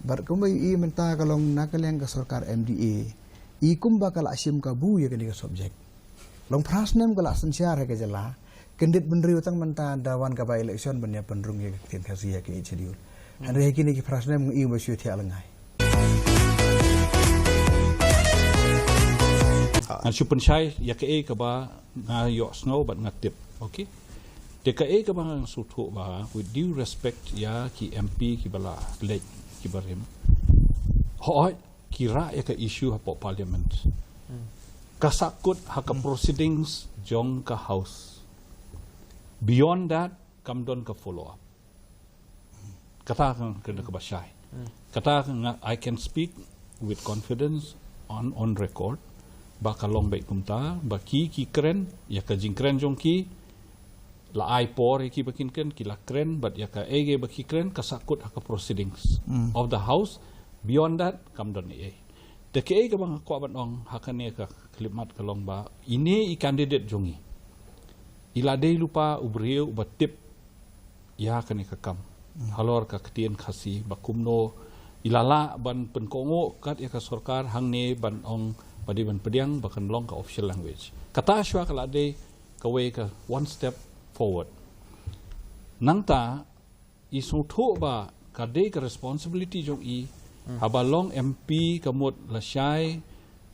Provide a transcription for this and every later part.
Bar kumbai I menta kalong nakaliang ka sarkar MDA I kumba kala asim ka bu ya kani ka subject. Long Phra Snem kala Synshar ka jala Kyndit benri utang menta dawan ka ba election banya penrung ya tin khasi ya ke schedule. Andre kini ki Phra Snem I basyu Thiah lengai. An su pensyai ya ke ka ba nga yo snow but ngatip. Okay. DKA ka bang sutu ba with due respect ya ki MP ki bala lek ki barim. Hoi kira ya ka issue hapo parliament. Kasakut haka proceedings jong ka house. Beyond that come don ka follow up. Kata kena ka basyai. Kata I can speak with confidence on record. Ba kalong baik kumta ba ki Kren ya ka jing Kren jong ki la ai por ki bakin ken ki la Kren but ya ka ege baki Kren kasakut haka proceedings of the house. Beyond that come don e de ke ka bang ko ban ong haka ne ka klimat kalong ba ini I candidate jongi ila dei lupa ubriu batip ya ka ne ka kam halor ka ktien khasi bakumno ilala ban penkongo kat ya ka sarkar hang ne ban ong padi ban pediang bahkan long ka official language kata sywa kala de ka way ka one step forward nangta isu thu ba ka de ka responsibility jong I habalong MP kamut lasyai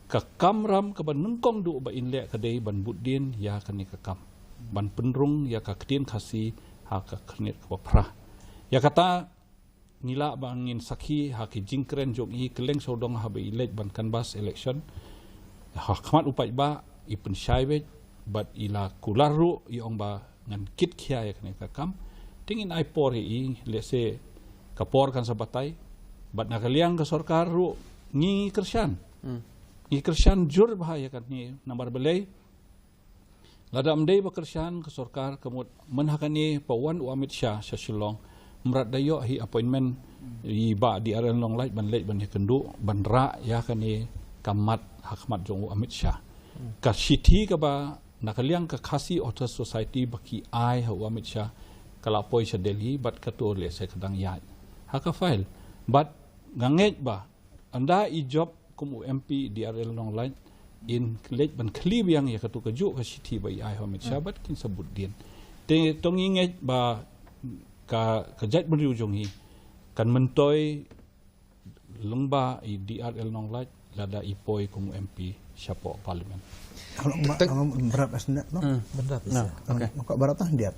ka kamram ka ban nungkong du ba inle ka de ban budin ya ka ni ka kam ban penrung ya ka ktien khasi ha ka knit ka Phra ya kata nila bangin sakhi ha ki jingkren jong I keleng sodong ha ba elect ban canvas election ha khamat upai ba I pensyai bet but ila kularu I ong ba ngan kit khia ya ka ni ka kam tingin ai por I let's say kapor kan sabatai bat nakaliang ka sarkar ru ngi Kersyan. Ngi Kersyan jur bahaya kan ni nambar belai. Ladam dei ba Kersyan ka sarkar kamut menhakani pawan u Amit Shah sa Shillong merat dayo hi appointment I ba di aran long light ban late ban kendu ban ra ya kan ni kamat hakmat jong u Amit Shah. Ka siti ka ba nakaliang ka khasi author society baki ai ha u Amit Shah kala poi sa Delhi bat katur le sa kadang yat. Haka file but nganget ba anda I job kum MP di RL long line in late ban klib yang ya katu kaju ka city ba ai Amit Shah bat kin sabut din te tong inget ba ka kajat beriu jong hi kan mentoi lengba I di RL long line lada ipoi kum MP siapa parlimen Kalau berat asna no berat okay kok berat tah dia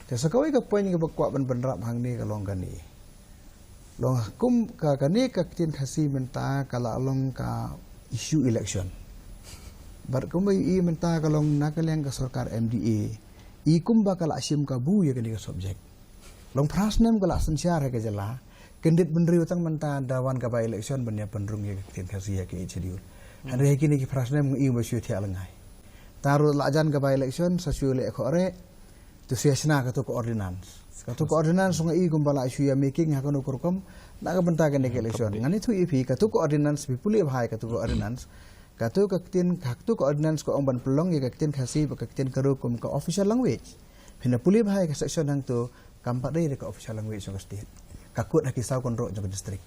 sekawai ka poin ka bakwa ban benrap hang ni kalong kan ni long kum ka kani ka ktien khasi menta kala along ka issue election bar kum I menta kalong nakaliang ka sarkar MDA I kum ba kala asim ka bu ya kani ka subject long Phra Snem kala Synshar ka jala Kyndit benri utang menta dawan ka ba election banya penrung ya ktien khasi ya ke schedule andre kini ki Phra Snem I basyu Thiah lengai taru lajan ka ba election sa syu le khore tu siasna ka to ordinance katu ko ordinance nga I kumbala isu ya making ha kono kurkom na ka benta ka nek election ngani thu ipi katu ko ordinance bipuli bhai katu ko ordinance katu ka tin katu ko ordinance ko ong ban pelong ya ka tin khasi ba ka tin karu kum ka official language phina puli bhai ka section hang tu kampak dei ka official language ka state kakut ha kisau konro jong district